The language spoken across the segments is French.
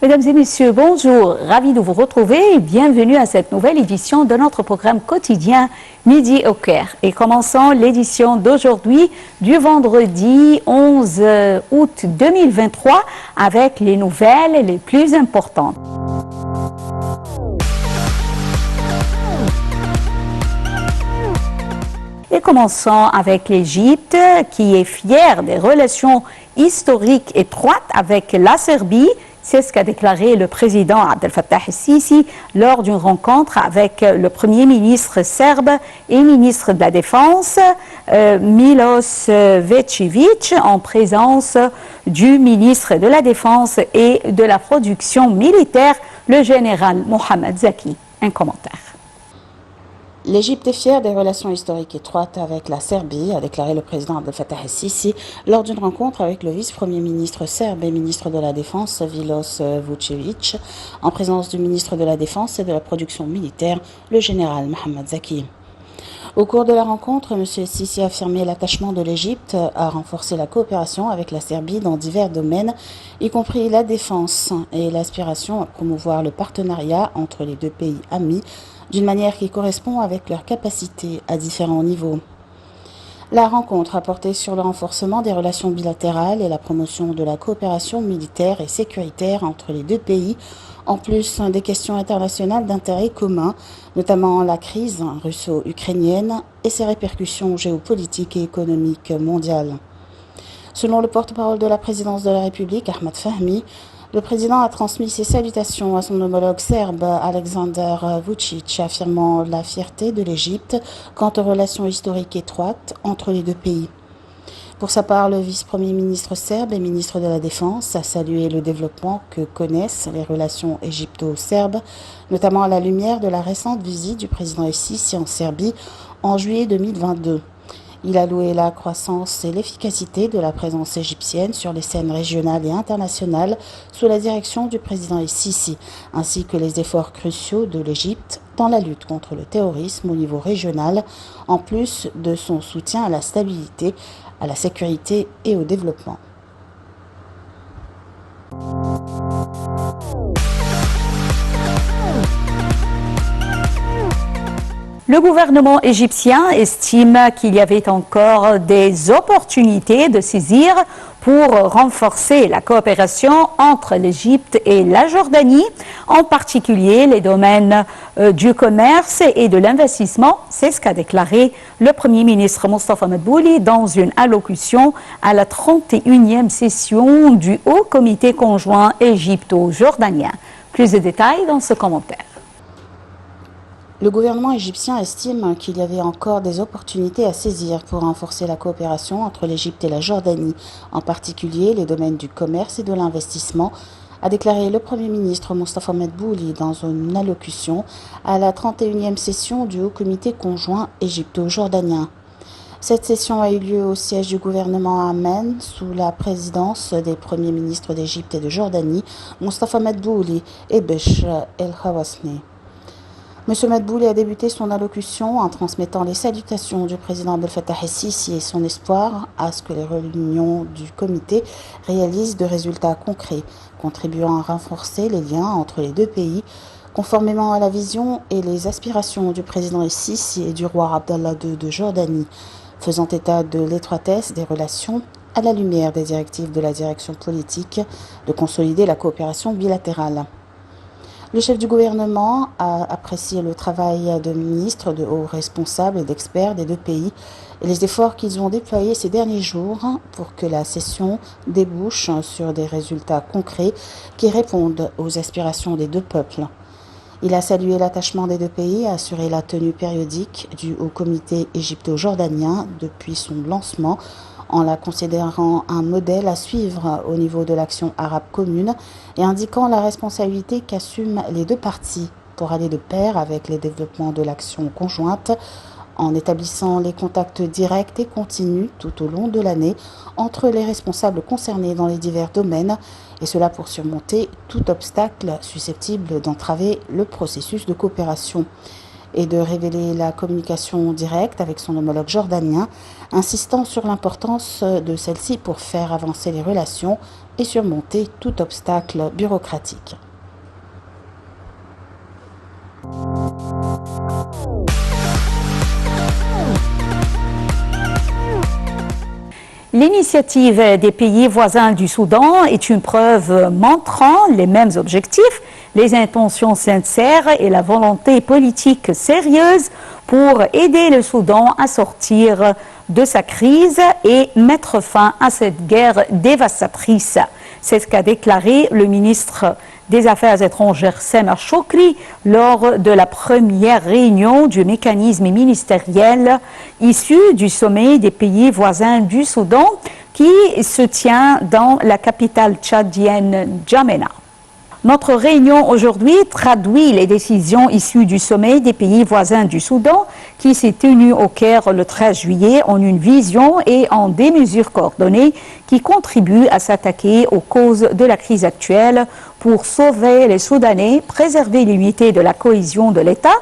Mesdames et messieurs, bonjour, ravi de vous retrouver et bienvenue à cette nouvelle édition de notre programme quotidien Midi au Caire. Et commençons l'édition d'aujourd'hui du vendredi 11 août 2023 avec les nouvelles les plus importantes. Et commençons avec l'Égypte qui est fière des relations historiques étroites avec la Serbie. C'est ce qu'a déclaré le président Abdel Fattah el-Sisi lors d'une rencontre avec le premier ministre serbe et ministre de la Défense, Milos Večević, en présence du ministre de la Défense et de la production militaire, le général Mohamed Zaki. Un commentaire. L'Égypte est fière des relations historiques étroites avec la Serbie, a déclaré le président Abdel Fattah el-Sisi lors d'une rencontre avec le vice-premier ministre serbe et ministre de la Défense, Milos Večević, en présence du ministre de la Défense et de la production militaire, le général Mohamed Zaki. Au cours de la rencontre, M. el-Sisi a affirmé l'attachement de l'Égypte à renforcer la coopération avec la Serbie dans divers domaines, y compris la défense, et l'aspiration à promouvoir le partenariat entre les deux pays amis d'une manière qui correspond avec leurs capacités à différents niveaux. La rencontre a porté sur le renforcement des relations bilatérales et la promotion de la coopération militaire et sécuritaire entre les deux pays, en plus des questions internationales d'intérêt commun, notamment la crise russo-ukrainienne et ses répercussions géopolitiques et économiques mondiales. Selon le porte-parole de la présidence de la République, Ahmed Fahmi, le président a transmis ses salutations à son homologue serbe, Aleksandar Vučić, affirmant la fierté de l'Égypte quant aux relations historiques étroites entre les deux pays. Pour sa part, le vice-premier ministre serbe et ministre de la Défense a salué le développement que connaissent les relations égypto-serbes, notamment à la lumière de la récente visite du président el-Sisi en Serbie en juillet 2022. Il a loué la croissance et l'efficacité de la présence égyptienne sur les scènes régionales et internationales sous la direction du président el-Sisi, ainsi que les efforts cruciaux de l'Égypte dans la lutte contre le terrorisme au niveau régional, en plus de son soutien à la stabilité, à la sécurité et au développement. Le gouvernement égyptien estime qu'il y avait encore des opportunités de saisir pour renforcer la coopération entre l'Égypte et la Jordanie, en particulier les domaines du commerce et de l'investissement. C'est ce qu'a déclaré le Premier ministre Mostafa Madbouli dans une allocution à la 31e session du Haut Comité conjoint égypto-jordanien. Plus de détails dans ce commentaire. Le gouvernement égyptien estime qu'il y avait encore des opportunités à saisir pour renforcer la coopération entre l'Égypte et la Jordanie, en particulier les domaines du commerce et de l'investissement, a déclaré le Premier ministre Mostafa Madbouli dans une allocution à la 31e session du Haut Comité conjoint égypto-jordanien. Cette session a eu lieu au siège du gouvernement à Amman, sous la présidence des premiers ministres d'Égypte et de Jordanie, Mostafa Madbouli et Besh El-Khawasni. M. Madbouli a débuté son allocution en transmettant les salutations du président Abdel Fattah el-Sisi et son espoir à ce que les réunions du comité réalisent de résultats concrets, contribuant à renforcer les liens entre les deux pays, conformément à la vision et les aspirations du président el-Sisi et du roi Abdallah II de Jordanie, faisant état de l'étroitesse des relations à la lumière des directives de la direction politique de consolider la coopération bilatérale. Le chef du gouvernement a apprécié le travail de ministres, de hauts responsables et d'experts des deux pays et les efforts qu'ils ont déployés ces derniers jours pour que la session débouche sur des résultats concrets qui répondent aux aspirations des deux peuples. Il a salué l'attachement des deux pays à assurer la tenue périodique du Haut Comité égypto-jordanien depuis son lancement, en la considérant un modèle à suivre au niveau de l'action arabe commune et indiquant la responsabilité qu'assument les deux parties pour aller de pair avec les développements de l'action conjointe, en établissant les contacts directs et continus tout au long de l'année entre les responsables concernés dans les divers domaines, et cela pour surmonter tout obstacle susceptible d'entraver le processus de coopération. et de révéler la communication directe avec son homologue jordanien, insistant sur l'importance de celle-ci pour faire avancer les relations et surmonter tout obstacle bureaucratique. L'initiative des pays voisins du Soudan est une preuve montrant les mêmes objectifs, les intentions sincères et la volonté politique sérieuse pour aider le Soudan à sortir de sa crise et mettre fin à cette guerre dévastatrice. C'est ce qu'a déclaré le ministre des Affaires étrangères Samar Shoukry lors de la première réunion du mécanisme ministériel issu du sommet des pays voisins du Soudan qui se tient dans la capitale tchadienne N'Djamena. Notre réunion aujourd'hui traduit les décisions issues du sommet des pays voisins du Soudan qui s'est tenu au Caire le 13 juillet en une vision et en des mesures coordonnées qui contribuent à s'attaquer aux causes de la crise actuelle pour sauver les Soudanais, préserver l'unité de la cohésion de l'État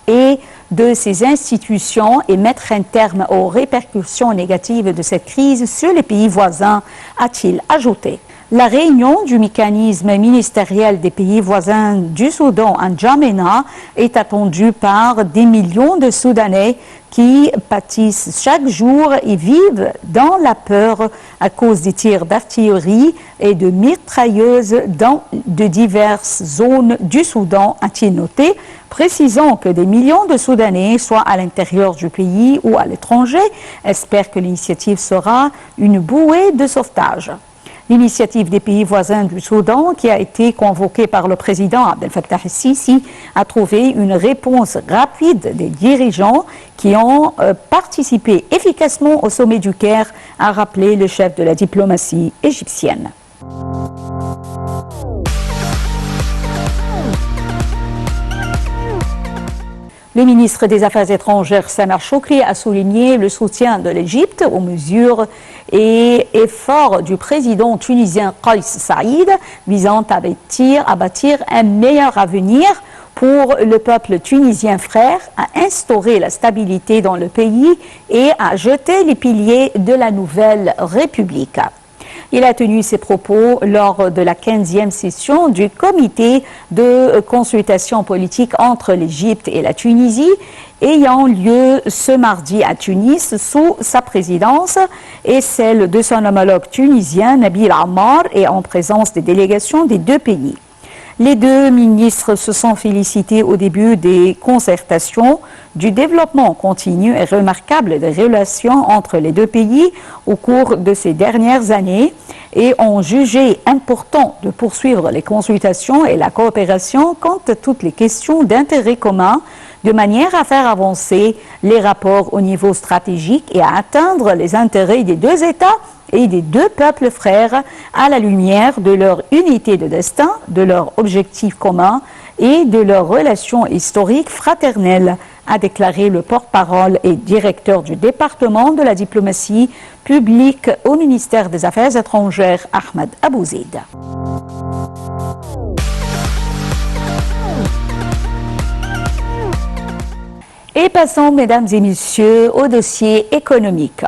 et de ses institutions et mettre un terme aux répercussions négatives de cette crise sur les pays voisins, a-t-il ajouté. La réunion du mécanisme ministériel des pays voisins du Soudan à N'Djamena est attendue par des millions de Soudanais qui pâtissent chaque jour et vivent dans la peur à cause des tirs d'artillerie et de mitrailleuses dans de diverses zones du Soudan, a-t-il noté, précisant que des millions de Soudanais, soit à l'intérieur du pays ou à l'étranger, espèrent que l'initiative sera une bouée de sauvetage. L'initiative des pays voisins du Soudan, qui a été convoquée par le président Abdel Fattah el-Sisi, a trouvé une réponse rapide des dirigeants qui ont participé efficacement au sommet du Caire, a rappelé le chef de la diplomatie égyptienne. Le ministre des Affaires étrangères Samar Shoukry a souligné le soutien de l'Égypte aux mesures et efforts du président tunisien Kais Saïd visant à bâtir un meilleur avenir pour le peuple tunisien frère, à instaurer la stabilité dans le pays et à jeter les piliers de la nouvelle République. Il a tenu ses propos lors de la 15e session du comité de consultation politique entre l'Égypte et la Tunisie, ayant lieu ce mardi à Tunis sous sa présidence et celle de son homologue tunisien Nabil Ammar et en présence des délégations des deux pays. Les deux ministres se sont félicités au début des concertations du développement continu et remarquable des relations entre les deux pays au cours de ces dernières années et ont jugé important de poursuivre les consultations et la coopération quant à toutes les questions d'intérêt commun de manière à faire avancer les rapports au niveau stratégique et à atteindre les intérêts des deux États et des deux peuples frères à la lumière de leur unité de destin, de leurs objectifs communs et de leurs relations historiques fraternelles, a déclaré le porte-parole et directeur du département de la diplomatie publique au ministère des Affaires étrangères, Ahmed Abouzeid. Et passons, mesdames et messieurs, au dossier économique.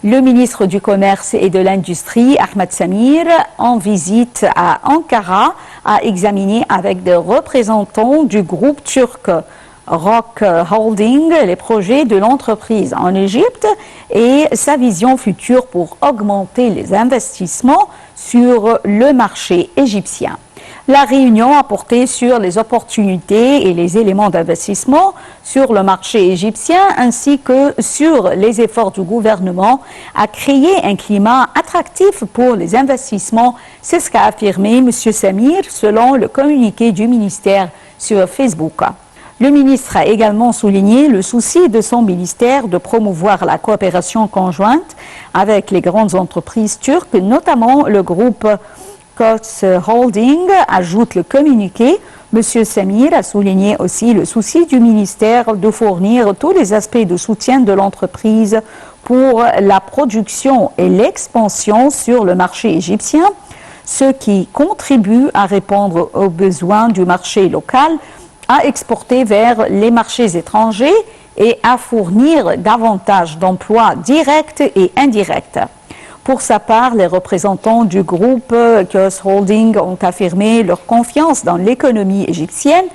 Le ministre du Commerce et de l'Industrie, Ahmed Samir, en visite à Ankara, a examiné avec des représentants du groupe turc Rock Holding les projets de l'entreprise en Égypte et sa vision future pour augmenter les investissements sur le marché égyptien. La réunion a porté sur les opportunités et les éléments d'investissement sur le marché égyptien ainsi que sur les efforts du gouvernement à créer un climat attractif pour les investissements. C'est ce qu'a affirmé M. Samir selon le communiqué du ministère sur Facebook. Le ministre a également souligné le souci de son ministère de promouvoir la coopération conjointe avec les grandes entreprises turques, notamment le groupe Koç Holding, ajoute le communiqué. M. Samir a souligné aussi le souci du ministère de fournir tous les aspects de soutien de l'entreprise pour la production et l'expansion sur le marché égyptien, ce qui contribue à répondre aux besoins du marché local à exporter vers les marchés étrangers et à fournir davantage d'emplois directs et indirects. Pour sa part, les représentants du groupe Kos Holding ont affirmé leur confiance dans l'économie égyptienne,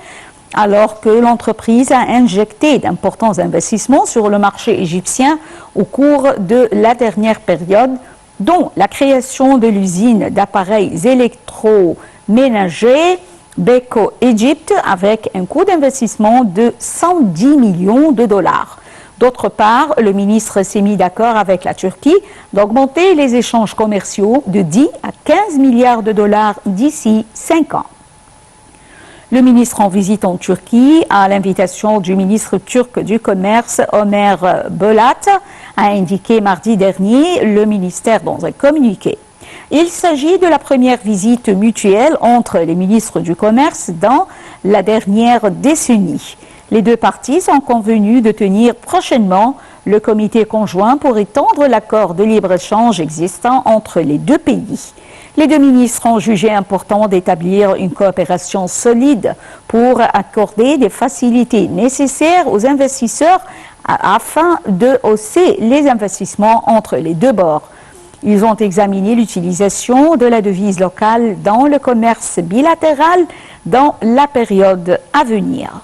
alors que l'entreprise a injecté d'importants investissements sur le marché égyptien au cours de la dernière période, dont la création de l'usine d'appareils électroménagers Beko Egypt avec un coût d'investissement de 110 millions de dollars. D'autre part, le ministre s'est mis d'accord avec la Turquie d'augmenter les échanges commerciaux de 10 à 15 milliards de dollars d'ici 5 ans. Le ministre en visite en Turquie, à l'invitation du ministre turc du Commerce, Ömer Bolat, a indiqué mardi dernier le ministère dans un communiqué. Il s'agit de la première visite mutuelle entre les ministres du Commerce dans la dernière décennie. Les deux parties sont convenues de tenir prochainement le comité conjoint pour étendre l'accord de libre-échange existant entre les deux pays. Les deux ministres ont jugé important d'établir une coopération solide pour accorder des facilités nécessaires aux investisseurs afin de hausser les investissements entre les deux bords. Ils ont examiné l'utilisation de la devise locale dans le commerce bilatéral dans la période à venir.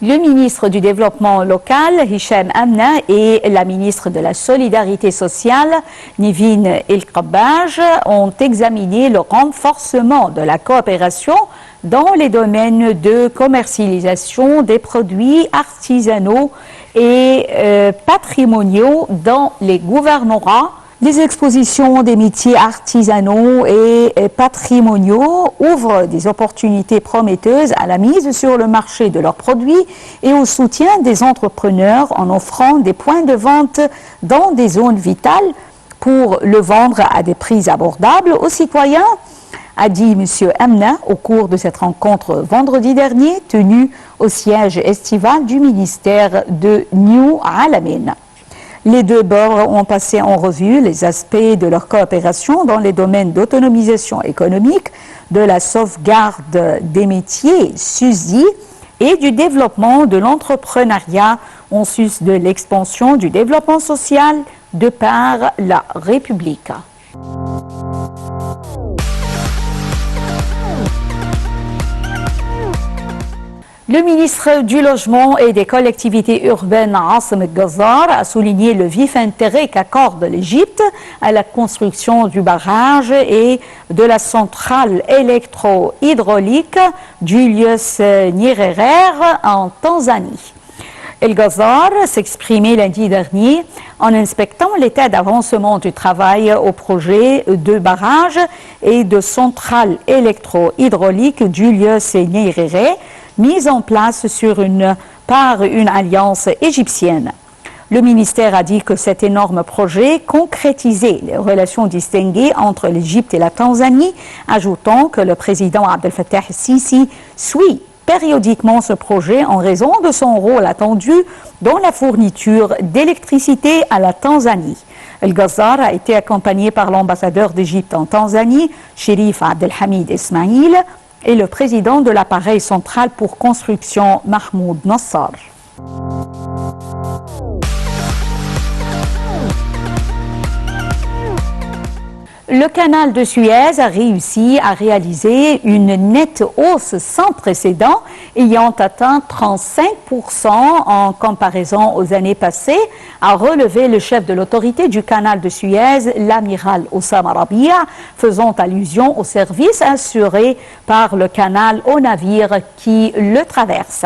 Le ministre du Développement local, Hicham Amna, et la ministre de la Solidarité sociale, Nivine El-Kabbaj, ont examiné le renforcement de la coopération dans les domaines de commercialisation des produits artisanaux et patrimoniaux dans les gouvernorats. Les expositions des métiers artisanaux et patrimoniaux ouvrent des opportunités prometteuses à la mise sur le marché de leurs produits et au soutien des entrepreneurs en offrant des points de vente dans des zones vitales pour le vendre à des prix abordables aux citoyens, a dit M. Amna au cours de cette rencontre vendredi dernier tenue au siège estival du ministère de New Alamein. Les deux bords ont passé en revue les aspects de leur coopération dans les domaines d'autonomisation économique, de la sauvegarde des métiers SUSI et du développement de l'entrepreneuriat en sus de l'expansion du développement social de par la République. Le ministre du Logement et des collectivités urbaines, Asim Ghazar, a souligné le vif intérêt qu'accorde l'Égypte à la construction du barrage et de la centrale électro-hydraulique Julius Nyerere en Tanzanie. El Ghazar s'exprimait lundi dernier en inspectant l'état d'avancement du travail au projet de barrage et de centrale électro-hydraulique Julius Nyerere, mise en place par une alliance égyptienne. Le ministère a dit que cet énorme projet concrétisait les relations distinguées entre l'Égypte et la Tanzanie, ajoutant que le président Abdel Fattah el-Sisi suit périodiquement ce projet en raison de son rôle attendu dans la fourniture d'électricité à la Tanzanie. El Ghazar a été accompagné par l'ambassadeur d'Égypte en Tanzanie, Chérif Abdelhamid Ismail, et le président de l'appareil central pour construction, Mahmoud Nassar. Le canal de Suez a réussi à réaliser une nette hausse sans précédent, ayant atteint 35% en comparaison aux années passées, a relevé le chef de l'autorité du canal de Suez, l'amiral Oussama Rabia, faisant allusion au service assuré par le canal aux navires qui le traversent.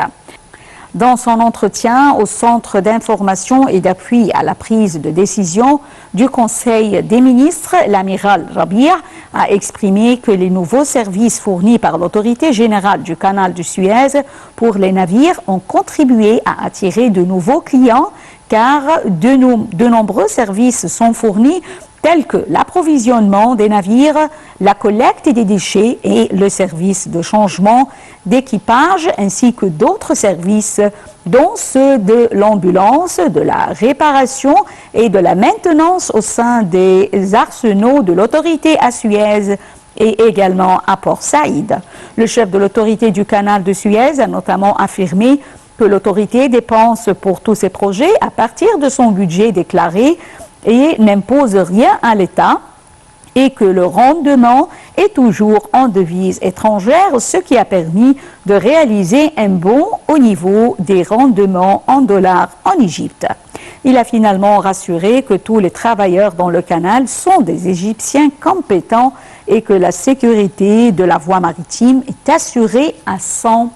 Dans son entretien au Centre d'information et d'appui à la prise de décision du Conseil des ministres, l'amiral Rabia a exprimé que les nouveaux services fournis par l'autorité générale du canal de Suez pour les navires ont contribué à attirer de nouveaux clients car de nombreux services sont fournis tels que l'approvisionnement des navires, la collecte des déchets et le service de changement d'équipage, ainsi que d'autres services, dont ceux de l'ambulance, de la réparation et de la maintenance au sein des arsenaux de l'autorité à Suez et également à Port Saïd. Le chef de l'autorité du canal de Suez a notamment affirmé que l'autorité dépense pour tous ces projets à partir de son budget déclaré et n'impose rien à l'État et que le rendement est toujours en devise étrangère, ce qui a permis de réaliser un bond au niveau des rendements en dollars en Égypte. Il a finalement rassuré que tous les travailleurs dans le canal sont des Égyptiens compétents et que la sécurité de la voie maritime est assurée à 100%.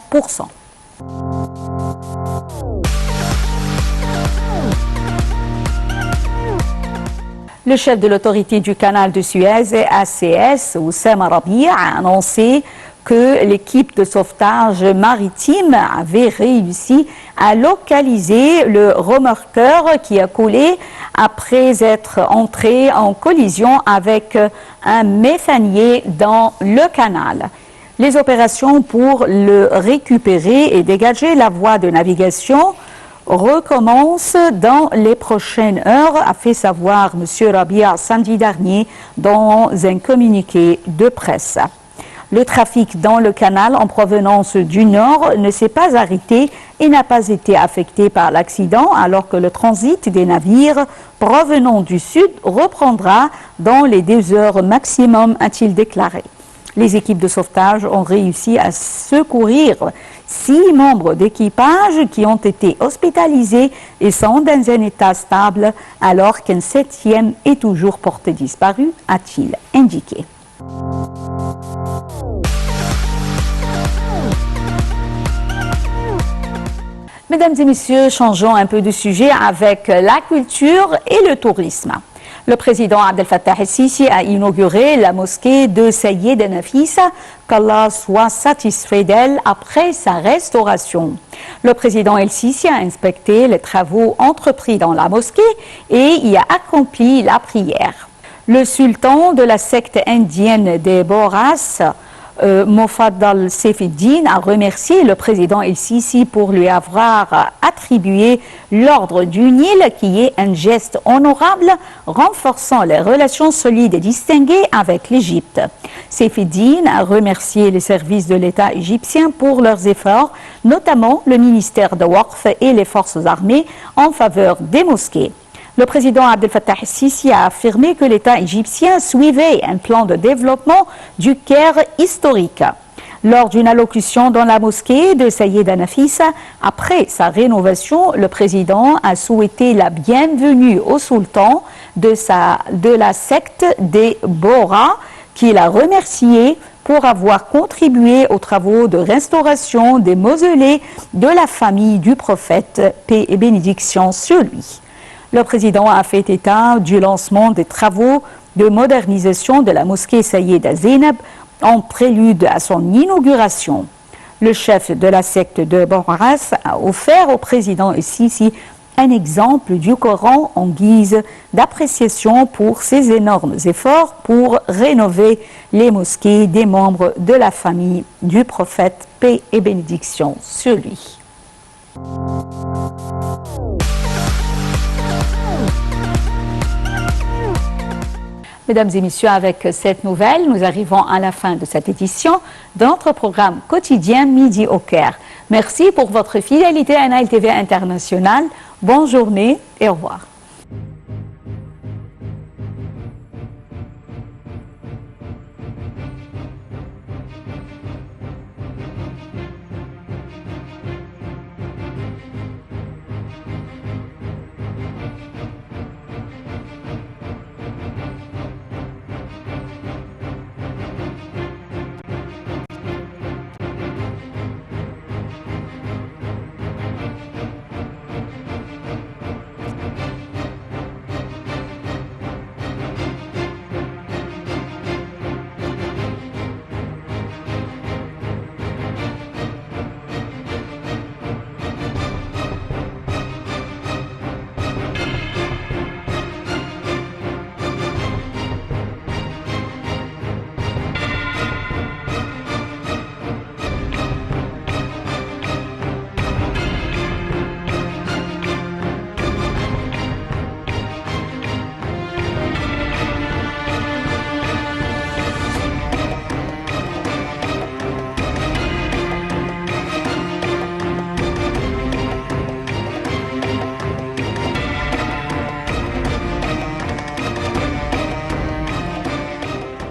Le chef de l'autorité du canal de Suez, ACS, Oussama Rabia, a annoncé que l'équipe de sauvetage maritime avait réussi à localiser le remorqueur qui a coulé après être entré en collision avec un méthanier dans le canal. Les opérations pour le récupérer et dégager la voie de navigation recommence dans les prochaines heures, a fait savoir M. Rabia samedi dernier dans un communiqué de presse. Le trafic dans le canal en provenance du nord ne s'est pas arrêté et n'a pas été affecté par l'accident, alors que le transit des navires provenant du sud reprendra dans les 2 heures maximum, a-t-il déclaré. Les équipes de sauvetage ont réussi à secourir 6 membres d'équipage qui ont été hospitalisés et sont dans un état stable, alors qu'un 7e est toujours porté disparu, a-t-il indiqué. Mesdames et messieurs, changeons un peu de sujet avec la culture et le tourisme. Le président Abdel Fattah el-Sisi a inauguré la mosquée de Sayyida Nafisa, qu'Allah soit satisfait d'elle après sa restauration. Le président el-Sisi a inspecté les travaux entrepris dans la mosquée et y a accompli la prière. Le sultan de la secte indienne des Bohras, Mofaddal Saifuddin, a remercié le président el-Sisi pour lui avoir attribué l'ordre du Nil, qui est un geste honorable renforçant les relations solides et distinguées avec l'Égypte. Saifuddin a remercié les services de l'État égyptien pour leurs efforts, notamment le ministère de Waqf et les forces armées en faveur des mosquées. Le président Abdel Fattah el-Sisi a affirmé que l'État égyptien suivait un plan de développement du Caire historique. Lors d'une allocution dans la mosquée de Sayyida Nafisa, après sa rénovation, le président a souhaité la bienvenue au sultan de la secte des Bohras, qu'il a remercié pour avoir contribué aux travaux de restauration des mausolées de la famille du prophète, paix et bénédiction sur lui. Le président a fait état du lancement des travaux de modernisation de la mosquée Sayyida Zeynab en prélude à son inauguration. Le chef de la secte de Bohras a offert au président el-Sisi un exemple du Coran en guise d'appréciation pour ses énormes efforts pour rénover les mosquées des membres de la famille du prophète, paix et bénédiction sur lui. Mesdames et messieurs, avec cette nouvelle, nous arrivons à la fin de cette édition de notre programme quotidien Midi au Caire. Merci pour votre fidélité à Nile TV International. Bonne journée et au revoir.